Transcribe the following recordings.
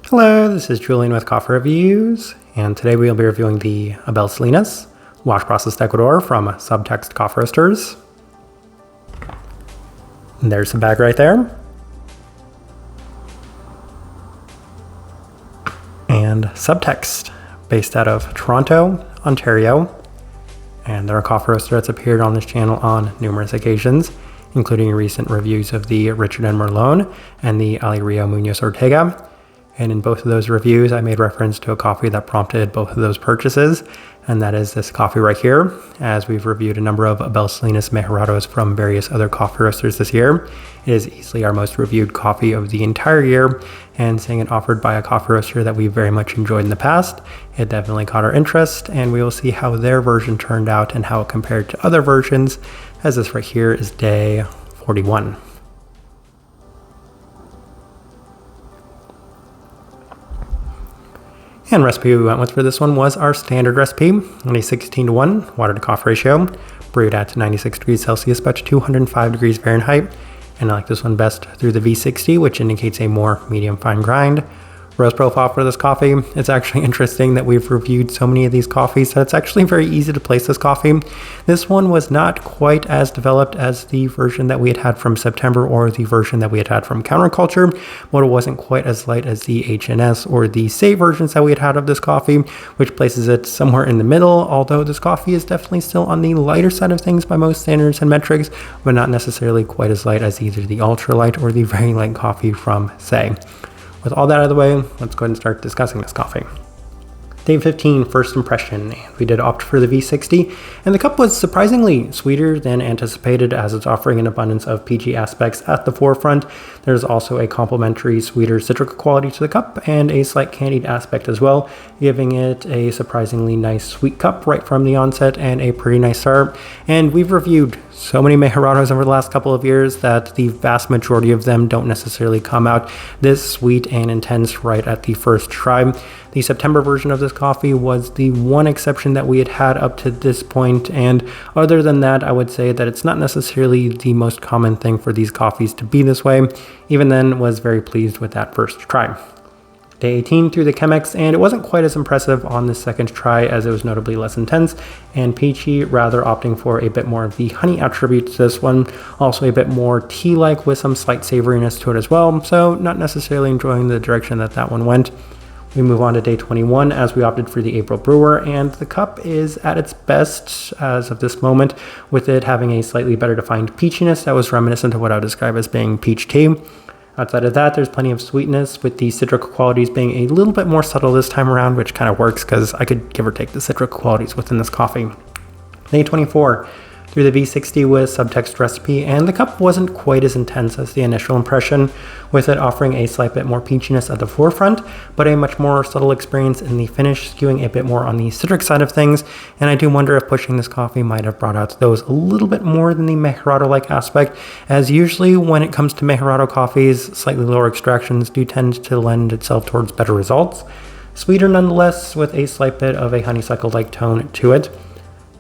Hello, this is Julian with Coffee Reviews, and today we'll be reviewing the Abel Salinas wash processed Ecuador from Subtext Coffee Roasters. And there's the bag right there. And Subtext, based out of Toronto, Ontario. And they're a coffee roaster that's appeared on this channel on numerous occasions, including recent reviews of the Richard and Merlot and the Ali Rio Munoz Ortega. And in both of those reviews, I made reference to a coffee that prompted both of those purchases, and that is this coffee right here, as we've reviewed a number of Abel Salinas Mejorados from various other coffee roasters this year. It is easily our most reviewed coffee of the entire year, and seeing it offered by a coffee roaster that we very much enjoyed in the past, it definitely caught our interest, and we will see how their version turned out and how it compared to other versions, as this right here is day 41. And recipe we went with for this one was our standard recipe, on a 16:1 water to coffee ratio, brewed at 96 degrees Celsius, about 205 degrees Fahrenheit. And I like this one best through the V60, which indicates a more medium fine grind. Roast profile for this coffee, it's actually interesting that we've reviewed so many of these coffees that it's actually very easy to place this coffee. This one was not quite as developed as the version that we had from September or the version that we had from Counterculture, but it wasn't quite as light as the HNS or the Save versions that we had of this coffee, which places it somewhere in the middle, although this coffee is definitely still on the lighter side of things by most standards and metrics, but not necessarily quite as light as either the ultralight or the very light coffee from Say. With all that out of the way, let's go ahead and start discussing this coffee. Day 15, first impression, and we did opt for the V60, and the cup was surprisingly sweeter than anticipated, as it's offering an abundance of peachy aspects at the forefront. There's also a complementary sweeter citric quality to the cup and a slight candied aspect as well, giving it a surprisingly nice sweet cup right from the onset and a pretty nice start. And we've reviewed so many Mejorados over the last couple of years that the vast majority of them don't necessarily come out this sweet and intense right at the first try. The September version of this coffee was the one exception that we had up to this point, and other than that, I would say that it's not necessarily the most common thing for these coffees to be this way. Even then, was very pleased with that first try. Day 18 through the Chemex, and it wasn't quite as impressive on the second try, as it was notably less intense and peachy, rather opting for a bit more of the honey attribute to this one, also a bit more tea-like with some slight savoriness to it as well, so not necessarily enjoying the direction that that one went. We move on to day 21 as we opted for the April Brewer, and the cup is at its best as of this moment, with it having a slightly better defined peachiness that was reminiscent of what I would describe as being peach tea. Outside of that, there's plenty of sweetness, with the citric qualities being a little bit more subtle this time around, which kind of works because I could give or take the citric qualities within this coffee. Day 24 through the V60 with Subtext recipe, and the cup wasn't quite as intense as the initial impression, with it offering a slight bit more peachiness at the forefront, but a much more subtle experience in the finish, skewing a bit more on the citric side of things. And I do wonder if pushing this coffee might have brought out those a little bit more than the Mejorado-like aspect, as usually when it comes to Mejorado coffees, slightly lower extractions do tend to lend itself towards better results. Sweeter nonetheless, with a slight bit of a honeysuckle-like tone to it.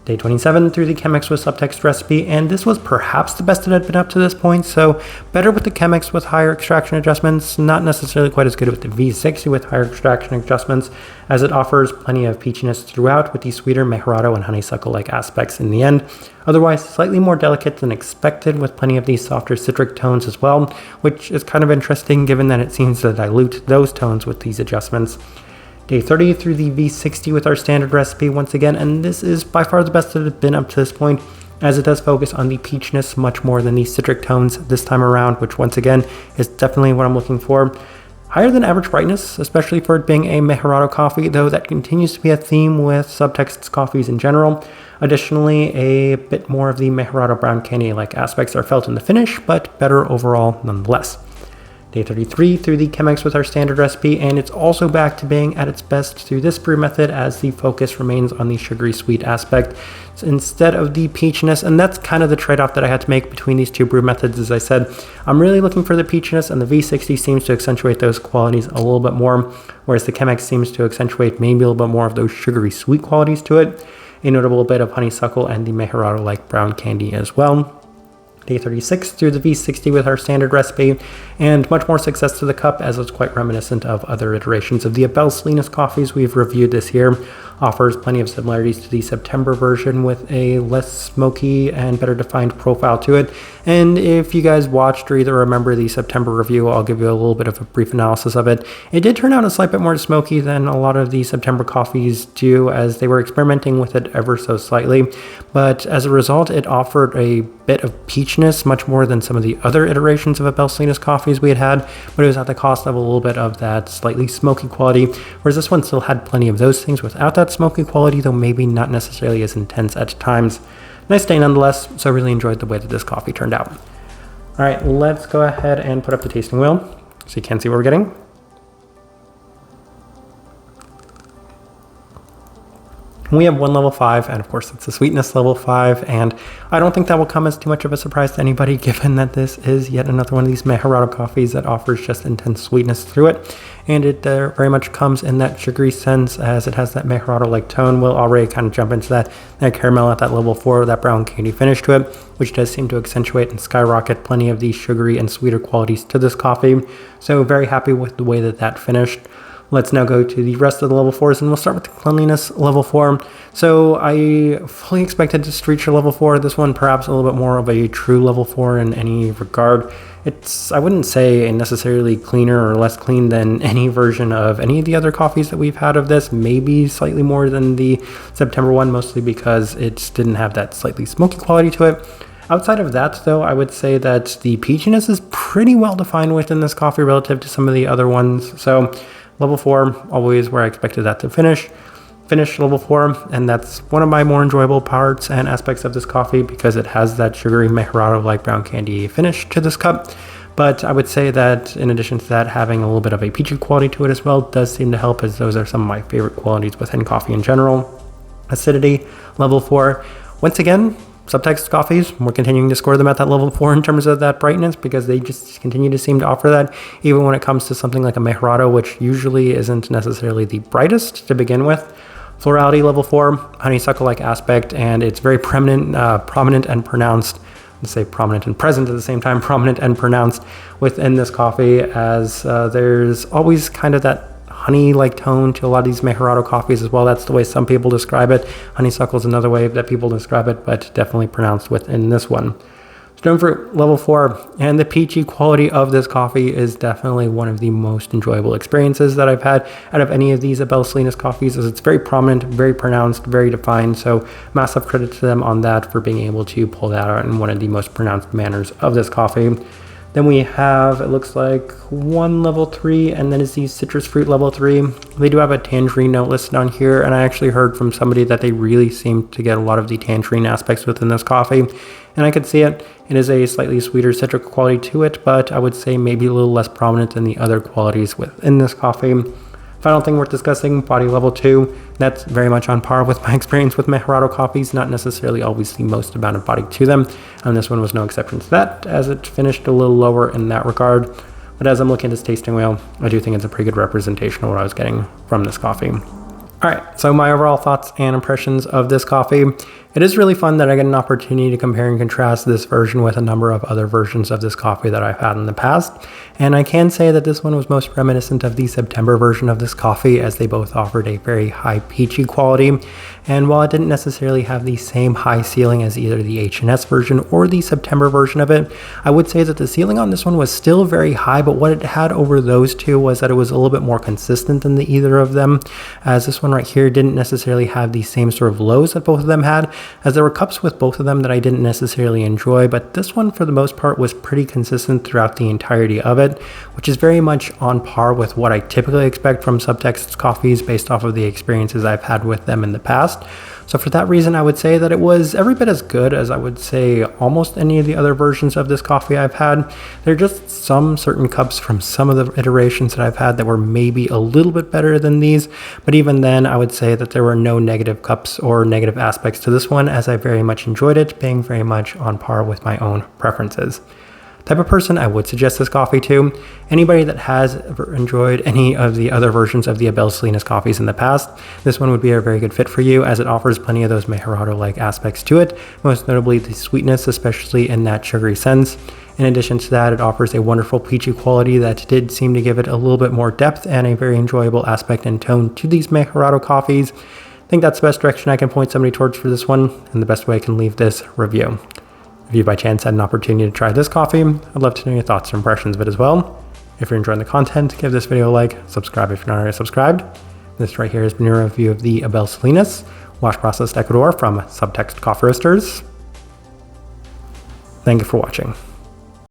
Day 27 through the Chemex with Subtext recipe, and this was perhaps the best it had been up to this point, so better with the Chemex with higher extraction adjustments, not necessarily quite as good with the V60 with higher extraction adjustments, as it offers plenty of peachiness throughout with the sweeter Mejorado and honeysuckle-like aspects in the end. Otherwise, slightly more delicate than expected, with plenty of these softer citric tones as well, which is kind of interesting given that it seems to dilute those tones with these adjustments. Day 30 through the V60 with our standard recipe once again, and this is by far the best that it's been up to this point, as it does focus on the peachiness much more than the citric tones this time around, which once again is definitely what I'm looking for. Higher than average brightness, especially for it being a Mejorado coffee, though that continues to be a theme with Subtext's coffees in general. Additionally, a bit more of the Mejorado brown candy-like aspects are felt in the finish, but better overall nonetheless. Day 33 through the Chemex with our standard recipe, and it's also back to being at its best through this brew method, as the focus remains on the sugary sweet aspect instead of the peachiness, and that's kind of the trade-off that I had to make between these two brew methods. As I said, I'm really looking for the peachiness, and the V60 seems to accentuate those qualities a little bit more, whereas the Chemex seems to accentuate maybe a little bit more of those sugary sweet qualities to it, a notable bit of honeysuckle and the Mejorado like brown candy as well. day 36 through the V60 with our standard recipe, and much more success to the cup as it's quite reminiscent of other iterations of the Abel Salinas coffees we've reviewed this year. Offers plenty of similarities to the September version with a less smoky and better defined profile to it. And if you guys watched or either remember the September review, I'll give you a little bit of a brief analysis of it. It did turn out a slight bit more smoky than a lot of the September coffees do, as they were experimenting with it ever so slightly. But as a result, it offered a bit of peachiness, much more than some of the other iterations of Abel Salinas coffees we had, but it was at the cost of a little bit of that slightly smoky quality, whereas this one still had plenty of those things without that smoky quality, though maybe not necessarily as intense at times. Nice day nonetheless, so I really enjoyed the way that this coffee turned out. All right, let's go ahead and put up the tasting wheel so you can see what we're getting. We have one level 5, and of course it's the sweetness level 5, and I don't think that will come as too much of a surprise to anybody, given that this is yet another one of these Mejorado coffees that offers just intense sweetness through it, and it very much comes in that sugary sense, as it has that Mejorado-like tone. We'll already kind of jump into that caramel at that level 4, that brown candy finish to it, which does seem to accentuate and skyrocket plenty of these sugary and sweeter qualities to this coffee, so very happy with the way that that finished. Let's now go to the rest of the level 4s, and we'll start with the cleanliness level 4. So I fully expected to reach a level 4. This one perhaps a little bit more of a true level 4 in any regard. It's, I wouldn't say, necessarily cleaner or less clean than any version of any of the other coffees that we've had of this. Maybe slightly more than the September one, mostly because it didn't have that slightly smoky quality to it. Outside of that, though, I would say that the peachiness is pretty well defined within this coffee relative to some of the other ones. So level 4, always where I expected that to finish level 4, and that's one of my more enjoyable parts and aspects of this coffee, because it has that sugary Mejorado-like brown candy finish to this cup. But I would say that in addition to that, having a little bit of a peachy quality to it as well does seem to help, as those are some of my favorite qualities within coffee in general. Acidity, level 4. Once again, Subtext coffees, we're continuing to score them at that level 4 in terms of that brightness, because they just continue to seem to offer that, even when it comes to something like a Mejorado, which usually isn't necessarily the brightest to begin with. Florality, level 4, honeysuckle-like aspect, and it's very prominent and pronounced. Let's say prominent and present at the same time, prominent and pronounced within this coffee, as there's always kind of that honey-like tone to a lot of these Mejorado coffees as well. That's the way some people describe it. Honeysuckle is another way that people describe it, but definitely pronounced within this one. Stone fruit, level 4, and the peachy quality of this coffee is definitely one of the most enjoyable experiences that I've had out of any of these Abel Salinas coffees, as it's very prominent, very pronounced, very defined, so massive credit to them on that for being able to pull that out in one of the most pronounced manners of this coffee. Then we have, it looks like, one level 3, and then it's the citrus fruit level 3. They do have a tangerine note listed on here, and I actually heard from somebody that they really seem to get a lot of the tangerine aspects within this coffee, and I could see it. It is a slightly sweeter citric quality to it, but I would say maybe a little less prominent than the other qualities within this coffee. Final thing worth discussing, body level 2. That's very much on par with my experience with Mejorado coffees, not necessarily always the most amount of body to them, and this one was no exception to that, as it finished a little lower in that regard. But as I'm looking at this tasting wheel, I do think it's a pretty good representation of what I was getting from this coffee. Alright, so my overall thoughts and impressions of this coffee. It is really fun that I get an opportunity to compare and contrast this version with a number of other versions of this coffee that I've had in the past, and I can say that this one was most reminiscent of the September version of this coffee, as they both offered a very high peachy quality, and while it didn't necessarily have the same high ceiling as either the H&S version or the September version of it, I would say that the ceiling on this one was still very high, but what it had over those two was that it was a little bit more consistent than either of them, as this one right here didn't necessarily have the same sort of lows that both of them had, as there were cups with both of them that I didn't necessarily enjoy, but this one for the most part was pretty consistent throughout the entirety of it, which is very much on par with what I typically expect from Subtext coffees based off of the experiences I've had with them in the past. So for that reason, I would say that it was every bit as good as I would say almost any of the other versions of this coffee I've had. There are just some certain cups from some of the iterations that I've had that were maybe a little bit better than these, but even then I would say that there were no negative cups or negative aspects to this one, as I very much enjoyed it, being very much on par with my own preferences. type of person I would suggest this coffee to. Anybody that has enjoyed any of the other versions of the Abel Salinas coffees in the past, this one would be a very good fit for you, as it offers plenty of those Mejorado-like aspects to it, most notably the sweetness, especially in that sugary sense. In addition to that, it offers a wonderful peachy quality that did seem to give it a little bit more depth and a very enjoyable aspect and tone to these Mejorado coffees. I think that's the best direction I can point somebody towards for this one, and the best way I can leave this review. If you by chance had an opportunity to try this coffee, I'd love to know your thoughts or impressions of it as well. If you're enjoying the content, give this video a like, subscribe if you're not already subscribed. This right here has been a review of the Abel Salinas wash processed Ecuador from Subtext Coffee Roasters. Thank you for watching.